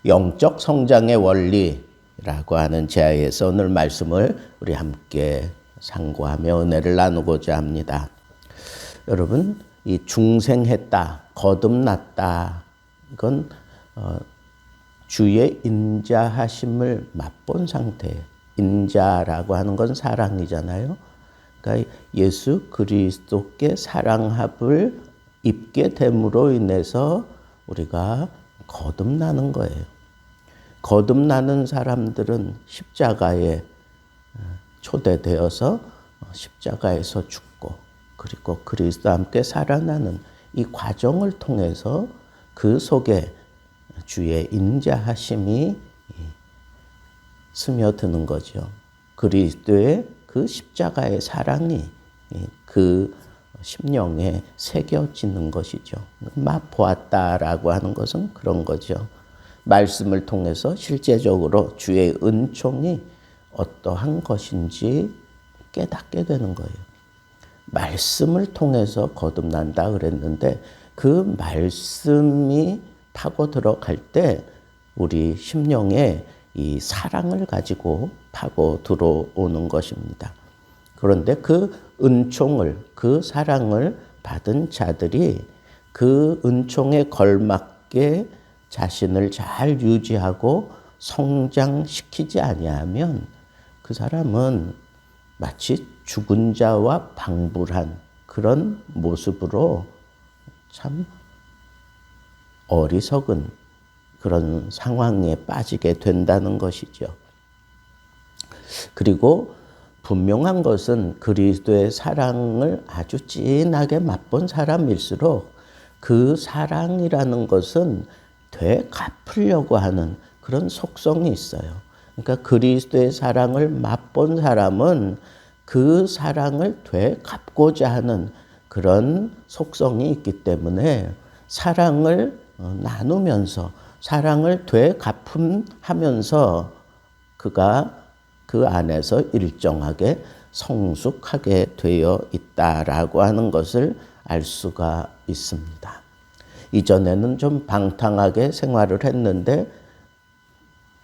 영적 성장의 원리라고 하는 제하에서 오늘 말씀을 우리 함께 상고하며 은혜를 나누고자 합니다. 여러분, 이 중생했다, 거듭났다, 이건 주의 인자하심을 맛본 상태예요. 인자라고 하는 건 사랑이잖아요. 그러니까 예수 그리스도께 사랑합을 입게 됨으로 인해서 우리가 거듭나는 거예요. 거듭나는 사람들은 십자가에 초대되어서 십자가에서 죽고 그리고 그리스도와 함께 살아나는 이 과정을 통해서 그 속에 주의 인자하심이 스며드는 거죠. 그리스도의 그 십자가의 사랑이 그 심령에 새겨지는 것이죠. 맛보았다라고 하는 것은 그런 거죠. 말씀을 통해서 실제적으로 주의 은총이 어떠한 것인지 깨닫게 되는 거예요. 말씀을 통해서 거듭난다 그랬는데 그 말씀이 파고 들어갈 때 우리 심령에 이 사랑을 가지고 파고 들어오는 것입니다. 그런데 그 은총을, 그 사랑을 받은 자들이 그 은총에 걸맞게 자신을 잘 유지하고 성장시키지 아니하면 그 사람은 마치 죽은 자와 방불한 그런 모습으로 참 어리석은 그런 상황에 빠지게 된다는 것이죠. 그리고 분명한 것은 그리스도의 사랑을 아주 진하게 맛본 사람일수록 그 사랑이라는 것은 되갚으려고 하는 그런 속성이 있어요. 그러니까 그리스도의 사랑을 맛본 사람은 그 사랑을 되갚고자 하는 그런 속성이 있기 때문에 사랑을 나누면서 사랑을 되갚음하면서 그가 그 안에서 일정하게 성숙하게 되어 있다라고 하는 것을 알 수가 있습니다. 이전에는 좀 방탕하게 생활을 했는데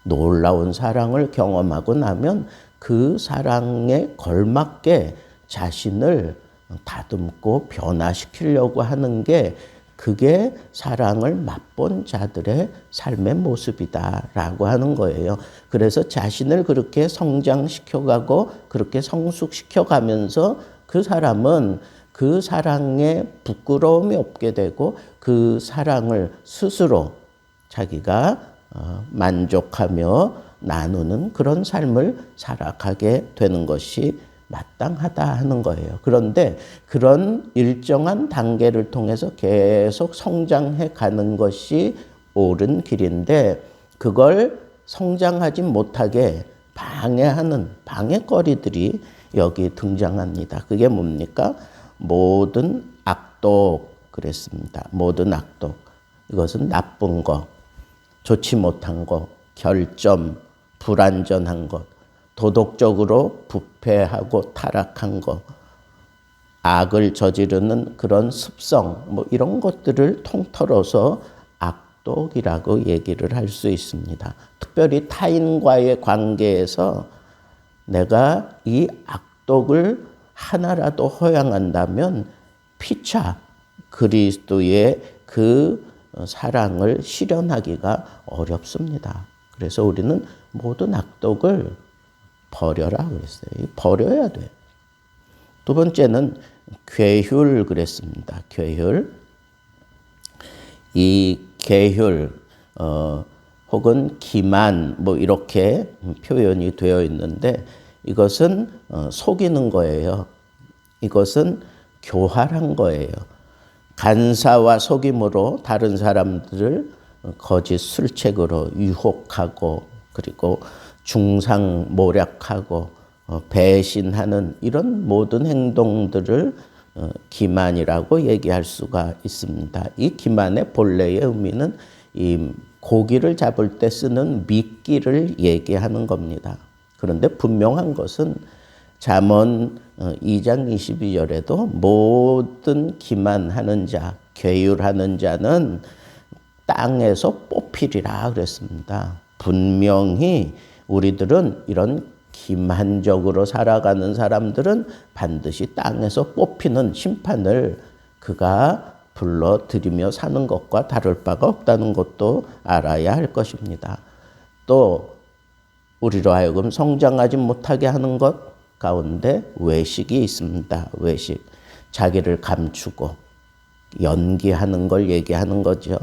놀라운 사랑을 경험하고 나면 그 사랑에 걸맞게 자신을 다듬고 변화시키려고 하는 게 그게 사랑을 맛본 자들의 삶의 모습이다라고 하는 거예요. 그래서 자신을 그렇게 성장시켜가고 그렇게 성숙시켜가면서 그 사람은 그 사랑에 부끄러움이 없게 되고 그 사랑을 스스로 자기가 만족하며 나누는 그런 삶을 살아가게 되는 것이 마땅하다 하는 거예요. 그런데 그런 일정한 단계를 통해서 계속 성장해 가는 것이 옳은 길인데 그걸 성장하지 못하게 방해하는 방해거리들이 여기 등장합니다. 그게 뭡니까? 모든 악독 그랬습니다. 모든 악독. 이것은 나쁜 것, 좋지 못한 것, 결점, 불완전한 것, 도덕적으로 부패하고 타락한 것, 악을 저지르는 그런 습성, 이런 것들을 통틀어서 악독이라고 얘기를 할 수 있습니다. 특별히 타인과의 관계에서 내가 이 악독을 하나라도 허용한다면 피차 그리스도의 그 사랑을 실현하기가 어렵습니다. 그래서 우리는 모든 악독을 버려라 그랬어요. 버려야 돼요. 두 번째는 괴휼 그랬습니다. 괴휼. 이 계휼 혹은 기만 이렇게 표현이 되어 있는데 이것은 속이는 거예요. 이것은 교활한 거예요. 간사와 속임으로 다른 사람들을 거짓 술책으로 유혹하고 그리고 중상모략하고 배신하는 이런 모든 행동들을 기만이라고 얘기할 수가 있습니다. 이 기만의 본래의 의미는 이 고기를 잡을 때 쓰는 미끼를 얘기하는 겁니다. 그런데 분명한 것은 잠언 2장 22절에도 모든 기만하는 자, 괴율하는 자는 땅에서 뽑히리라 그랬습니다. 분명히 우리들은 이런 기만적으로 살아가는 사람들은 반드시 땅에서 뽑히는 심판을 그가 불러들이며 사는 것과 다를 바가 없다는 것도 알아야 할 것입니다. 또 우리로 하여금 성장하지 못하게 하는 것 가운데 외식이 있습니다. 외식. 자기를 감추고 연기하는 걸 얘기하는 거죠.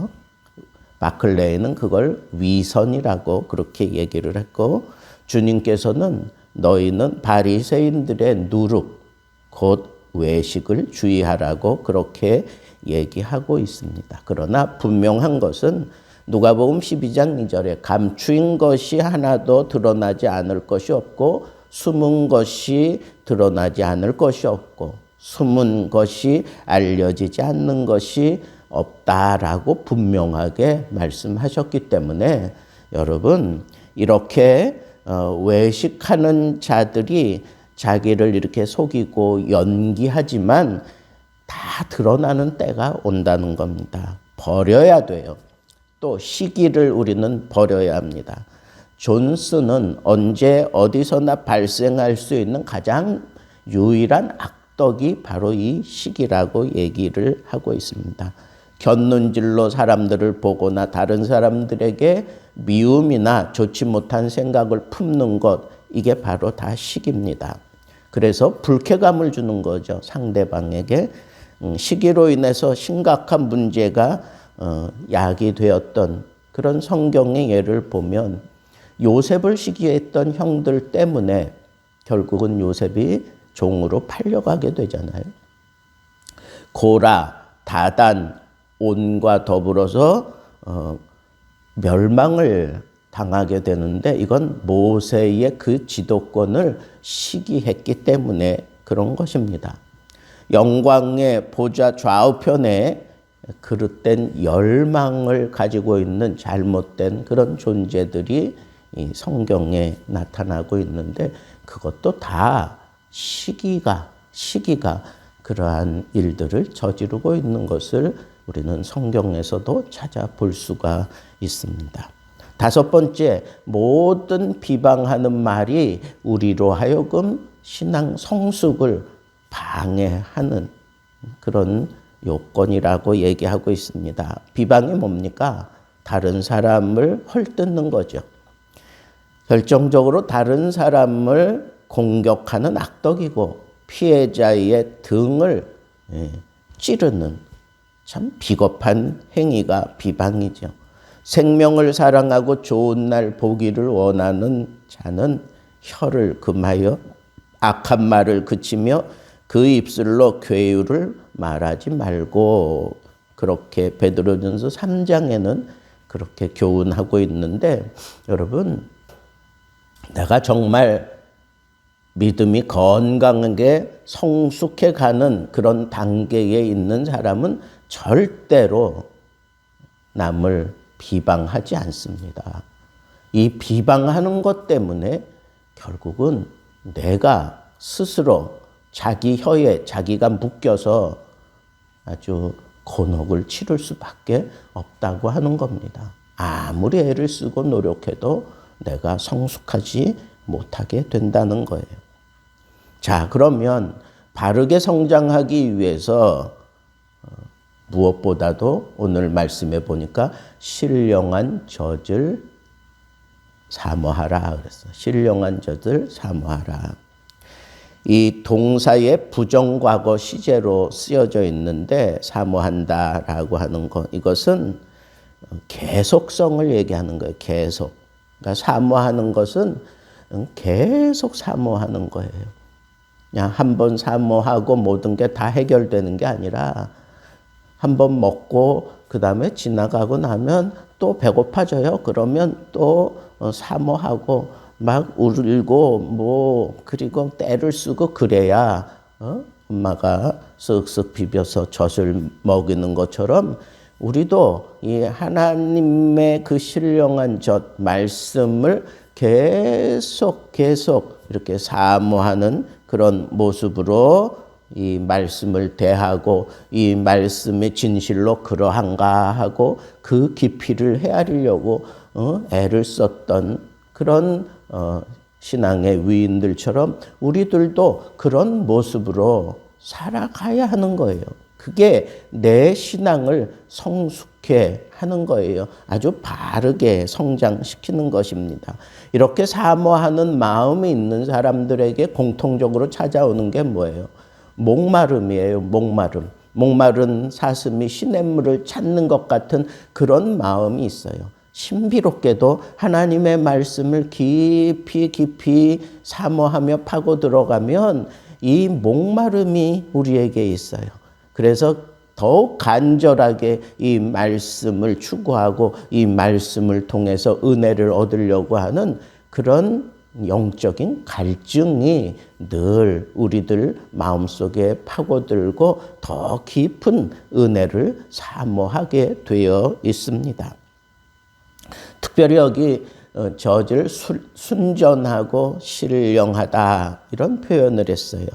바클레이는 그걸 위선이라고 그렇게 얘기를 했고, 주님께서는 너희는 바리새인들의 누룩, 곧 외식을 주의하라고 그렇게 얘기하고 있습니다. 그러나 분명한 것은 누가복음 12장 2절에 감추인 것이 하나도 드러나지 않을 것이 없고 숨은 것이 드러나지 않을 것이 없고 숨은 것이 알려지지 않는 것이 없다라고 분명하게 말씀하셨기 때문에 여러분, 이렇게 외식하는 자들이 자기를 이렇게 속이고 연기하지만 다 드러나는 때가 온다는 겁니다. 버려야 돼요. 또 시기를 우리는 버려야 합니다. 존스는 언제 어디서나 발생할 수 있는 가장 유일한 악덕이 바로 이 시기라고 얘기를 하고 있습니다. 곁눈질로 사람들을 보거나 다른 사람들에게 미움이나 좋지 못한 생각을 품는 것, 이게 바로 다 시기입니다. 그래서 불쾌감을 주는 거죠, 상대방에게. 시기로 인해서 심각한 문제가 야기되었던 그런 성경의 예를 보면 요셉을 시기했던 형들 때문에 결국은 요셉이 종으로 팔려가게 되잖아요. 고라, 다단, 온과 더불어서 멸망을 당하게 되는데 이건 모세의 그 지도권을 시기했기 때문에 그런 것입니다. 영광의 보좌 좌우편에 그릇된 열망을 가지고 있는 잘못된 그런 존재들이 이 성경에 나타나고 있는데 그것도 다 시기가 그러한 일들을 저지르고 있는 것을 우리는 성경에서도 찾아볼 수가 있습니다. 다섯 번째, 모든 비방하는 말이 우리로 하여금 신앙 성숙을 방해하는 그런 요건이라고 얘기하고 있습니다. 비방이 뭡니까? 다른 사람을 헐뜯는 거죠. 결정적으로 다른 사람을 공격하는 악덕이고 피해자의 등을 찌르는 참 비겁한 행위가 비방이죠. 생명을 사랑하고 좋은 날 보기를 원하는 자는 혀를 금하여 악한 말을 그치며 그 입술로 괴유를 말하지 말고, 그렇게 베드로전서 3장에는 그렇게 교훈하고 있는데, 여러분, 내가 정말 믿음이 건강하게 성숙해 가는 그런 단계에 있는 사람은 절대로 남을 비방하지 않습니다. 이 비방하는 것 때문에 결국은 내가 스스로 자기 혀에 자기가 묶여서 아주 곤혹을 치를 수밖에 없다고 하는 겁니다. 아무리 애를 쓰고 노력해도 내가 성숙하지 못하게 된다는 거예요. 자, 그러면 바르게 성장하기 위해서 무엇보다도 오늘 말씀해 보니까 신령한 젖을 사모하라 그랬어요. 신령한 젖을 사모하라. 이 동사의 부정과거 시제로 쓰여져 있는데 사모한다라고 하는 것, 이것은 계속성을 얘기하는 거예요. 계속. 그러니까 사모하는 것은 계속 사모하는 거예요. 그냥 한 번 사모하고 모든 게 다 해결되는 게 아니라 한 번 먹고 그 다음에 지나가고 나면 또 배고파져요. 그러면 또 사모하고 막 울고 그리고 때를 쓰고 그래야 엄마가 쓱쓱 비벼서 젖을 먹이는 것처럼 우리도 이 하나님의 그 신령한 젖 말씀을 계속 이렇게 사모하는 그런 모습으로 이 말씀을 대하고 이 말씀의 진실로 그러한가 하고 그 깊이를 헤아리려고 애를 썼던 그런 신앙의 위인들처럼 우리들도 그런 모습으로 살아가야 하는 거예요. 그게 내 신앙을 성숙해 하는 거예요. 아주 바르게 성장시키는 것입니다. 이렇게 사모하는 마음이 있는 사람들에게 공통적으로 찾아오는 게 뭐예요? 목마름이에요. 목마름. 목마른 사슴이 시냇물을 찾는 것 같은 그런 마음이 있어요. 신비롭게도 하나님의 말씀을 깊이 깊이 사모하며 파고 들어가면 이 목마름이 우리에게 있어요. 그래서 더욱 간절하게 이 말씀을 추구하고 이 말씀을 통해서 은혜를 얻으려고 하는 그런 영적인 갈증이 늘 우리들 마음속에 파고들고 더 깊은 은혜를 사모하게 되어 있습니다. 특별히 여기 저질 순전하고 신령하다 이런 표현을 했어요.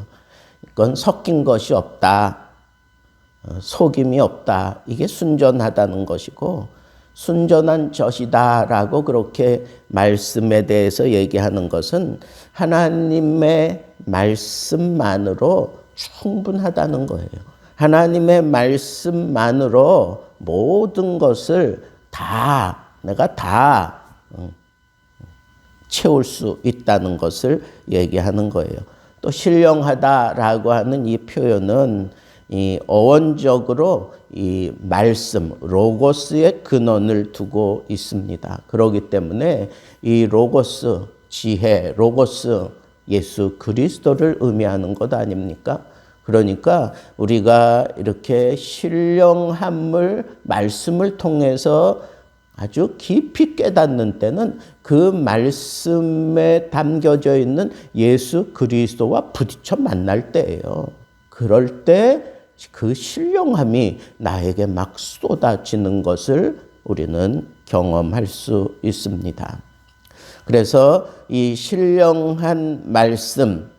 이건 섞인 것이 없다. 속임이 없다. 이게 순전하다는 것이고 순전한 젖이다라고 그렇게 말씀에 대해서 얘기하는 것은 하나님의 말씀만으로 충분하다는 거예요. 하나님의 말씀만으로 모든 것을 내가 다 채울 수 있다는 것을 얘기하는 거예요. 또 신령하다라고 하는 이 표현은 이 어원적으로 이 말씀, 로고스의 근원을 두고 있습니다. 그렇기 때문에 이 로고스, 지혜, 로고스, 예수 그리스도를 의미하는 것 아닙니까? 그러니까 우리가 이렇게 신령함을 말씀을 통해서 아주 깊이 깨닫는 때는 그 말씀에 담겨져 있는 예수 그리스도와 부딪혀 만날 때예요. 그럴 때 그 신령함이 나에게 막 쏟아지는 것을 우리는 경험할 수 있습니다. 그래서 이 신령한 말씀,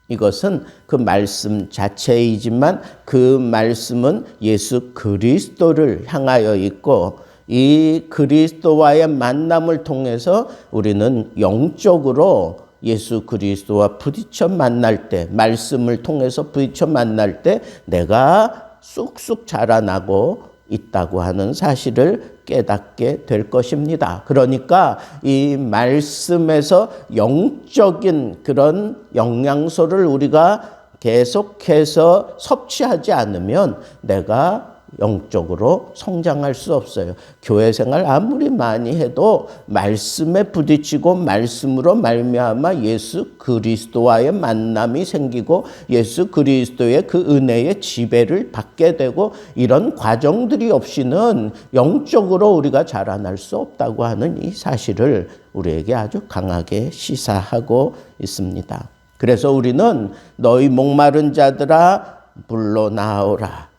이것은 그 말씀 자체이지만 그 말씀은 예수 그리스도를 향하여 있고 이 그리스도와의 만남을 통해서 우리는 영적으로 예수 그리스도와 부딪혀 만날 때, 말씀을 통해서 부딪혀 만날 때 내가 쑥쑥 자라나고 있다고 하는 사실을 깨닫게 될 것입니다. 그러니까 이 말씀에서 영적인 그런 영양소를 우리가 계속해서 섭취하지 않으면 내가 영적으로 성장할 수 없어요. 교회 생활 아무리 많이 해도 말씀에 부딪히고 말씀으로 말미암아 예수 그리스도와의 만남이 생기고 예수 그리스도의 그 은혜의 지배를 받게 되고 이런 과정들이 없이는 영적으로 우리가 자라날 수 없다고 하는 이 사실을 우리에게 아주 강하게 시사하고 있습니다. 그래서 우리는 너희 목마른 자들아 물로 나오라.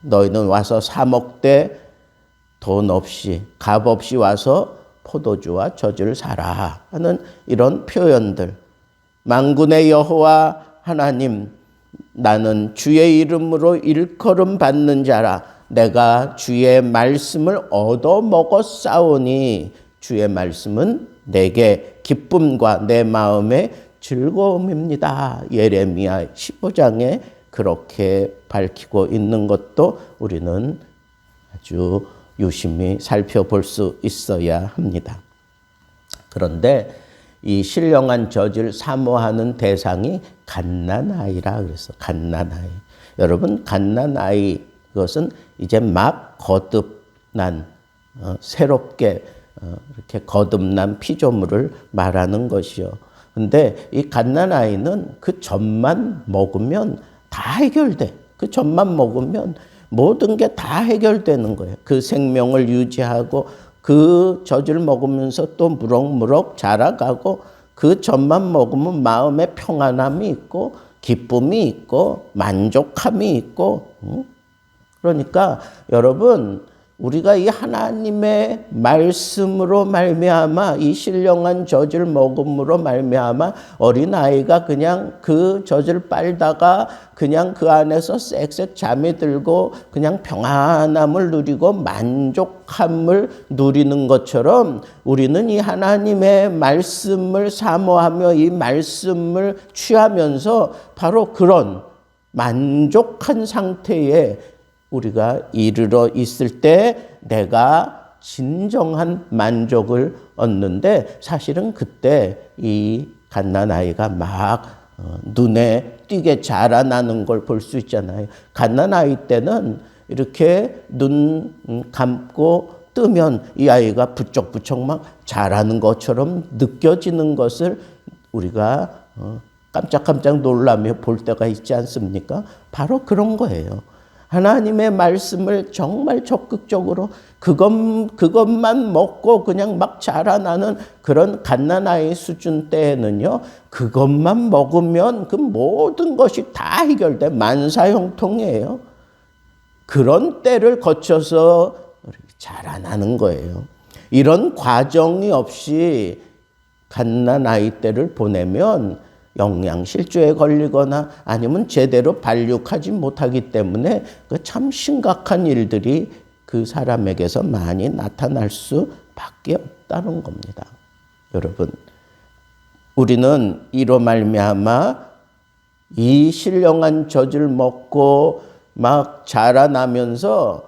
너희는 와서 사 먹되 돈 없이 값 없이 와서 포도주와 젖을 사라 하는 이런 표현들. 만군의 여호와 하나님, 나는 주의 이름으로 일컬음 받는 자라. 내가 주의 말씀을 얻어 먹었사오니 주의 말씀은 내게 기쁨과 내 마음의 즐거움입니다. 예레미야 15장에 그렇게 밝히고 있는 것도 우리는 아주 유심히 살펴볼 수 있어야 합니다. 그런데 이 신령한 젖을 사모하는 대상이 갓난아이라 그래서 갓난아이. 여러분 갓난아이 그것은 이제 막 거듭난 새롭게 이렇게 거듭난 피조물을 말하는 것이요. 근데 이 갓난아이는 그 젖만 먹으면 다 해결돼. 그 젖만 먹으면 모든 게 다 해결되는 거예요. 그 생명을 유지하고 그 젖을 먹으면서 또 무럭무럭 자라가고 그 젖만 먹으면 마음에 평안함이 있고 기쁨이 있고 만족함이 있고 그러니까 여러분 우리가 이 하나님의 말씀으로 말미암아 이 신령한 젖을 먹음으로 말미암아 어린아이가 그냥 그 젖을 빨다가 그냥 그 안에서 쌕쌕 잠이 들고 그냥 평안함을 누리고 만족함을 누리는 것처럼 우리는 이 하나님의 말씀을 사모하며 이 말씀을 취하면서 바로 그런 만족한 상태에 우리가 이르러 있을 때 내가 진정한 만족을 얻는데, 사실은 그때 이 갓난아이가 막 눈에 띄게 자라나는 걸 볼 수 있잖아요. 갓난아이 때는 이렇게 눈 감고 뜨면 이 아이가 부쩍부쩍 막 자라는 것처럼 느껴지는 것을 우리가 깜짝깜짝 놀라며 볼 때가 있지 않습니까? 바로 그런 거예요. 하나님의 말씀을 정말 적극적으로 그것만 먹고 그냥 막 자라나는 그런 갓난아이 수준 때에는요, 그것만 먹으면 그 모든 것이 다 해결돼 만사형통이에요. 그런 때를 거쳐서 자라나는 거예요. 이런 과정이 없이 갓난아이 때를 보내면 영양실조에 걸리거나 아니면 제대로 발육하지 못하기 때문에 그 참 심각한 일들이 그 사람에게서 많이 나타날 수밖에 없다는 겁니다. 여러분, 우리는 이로 말미암아 이 신령한 젖을 먹고 막 자라나면서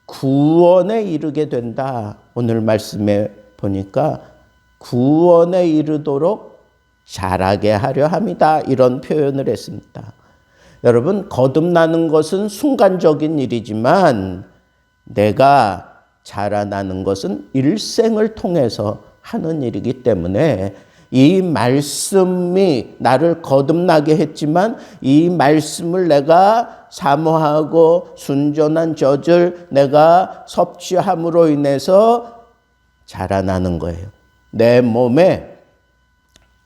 구원에 이르게 된다. 오늘 말씀에 보니까 구원에 이르도록 자라게 하려 함이다. 이런 표현을 했습니다. 여러분, 거듭나는 것은 순간적인 일이지만 내가 자라나는 것은 일생을 통해서 하는 일이기 때문에 이 말씀이 나를 거듭나게 했지만 이 말씀을 내가 사모하고 순전한 젖을 내가 섭취함으로 인해서 자라나는 거예요. 내 몸에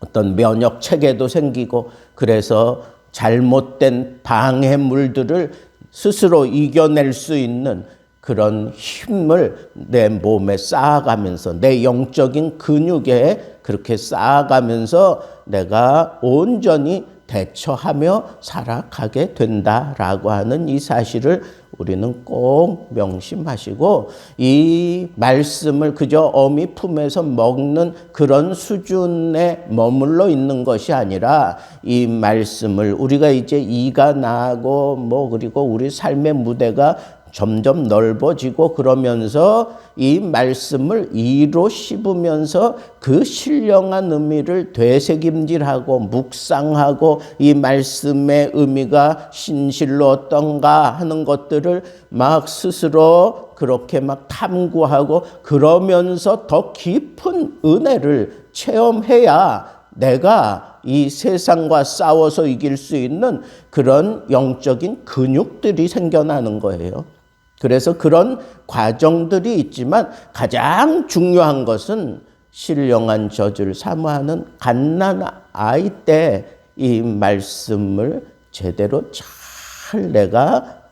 어떤 면역 체계도 생기고, 그래서 잘못된 방해물들을 스스로 이겨낼 수 있는 그런 힘을 내 몸에 쌓아가면서 내 영적인 근육에 그렇게 쌓아가면서 내가 온전히 대처하며 살아가게 된다라고 하는 이 사실을 우리는 꼭 명심하시고, 이 말씀을 그저 어미 품에서 먹는 그런 수준에 머물러 있는 것이 아니라 이 말씀을 우리가 이제 이가 나고 그리고 우리 삶의 무대가 점점 넓어지고 그러면서 이 말씀을 이로 씹으면서 그 신령한 의미를 되새김질하고 묵상하고 이 말씀의 의미가 신실로 어떤가 하는 것들을 막 스스로 그렇게 막 탐구하고 그러면서 더 깊은 은혜를 체험해야 내가 이 세상과 싸워서 이길 수 있는 그런 영적인 근육들이 생겨나는 거예요. 그래서 그런 과정들이 있지만 가장 중요한 것은 신령한 젖을 사모하는 갓난아이 때 이 말씀을 제대로 잘 내가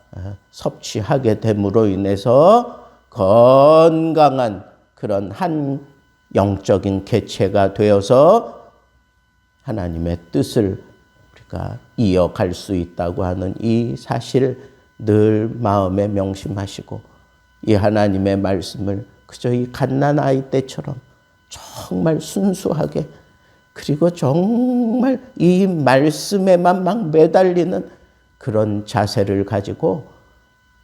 섭취하게 됨으로 인해서 건강한 그런 한 영적인 개체가 되어서 하나님의 뜻을 우리가 이어갈 수 있다고 하는 이 사실 늘 마음에 명심하시고, 이 하나님의 말씀을 그저 이 갓난아이 때처럼 정말 순수하게, 그리고 정말 이 말씀에만 막 매달리는 그런 자세를 가지고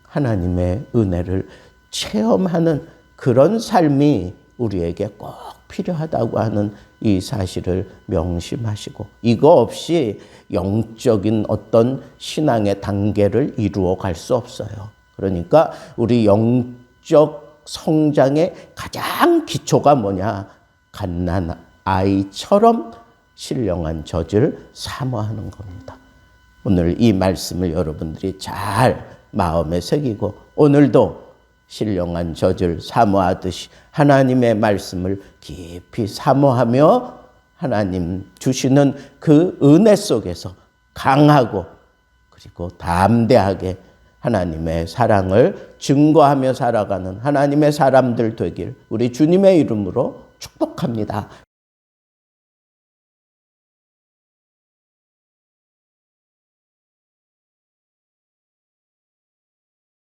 하나님의 은혜를 체험하는 그런 삶이 우리에게 꼭 필요하다고 하는 이 사실을 명심하시고, 이거 없이 영적인 어떤 신앙의 단계를 이루어 갈 수 없어요. 그러니까 우리 영적 성장의 가장 기초가 뭐냐? 갓난아이처럼 신령한 젖을 사모하는 겁니다. 오늘 이 말씀을 여러분들이 잘 마음에 새기고 오늘도 신령한 젖을 사모하듯이 하나님의 말씀을 깊이 사모하며 하나님 주시는 그 은혜 속에서 강하고 그리고 담대하게 하나님의 사랑을 증거하며 살아가는 하나님의 사람들 되길 우리 주님의 이름으로 축복합니다.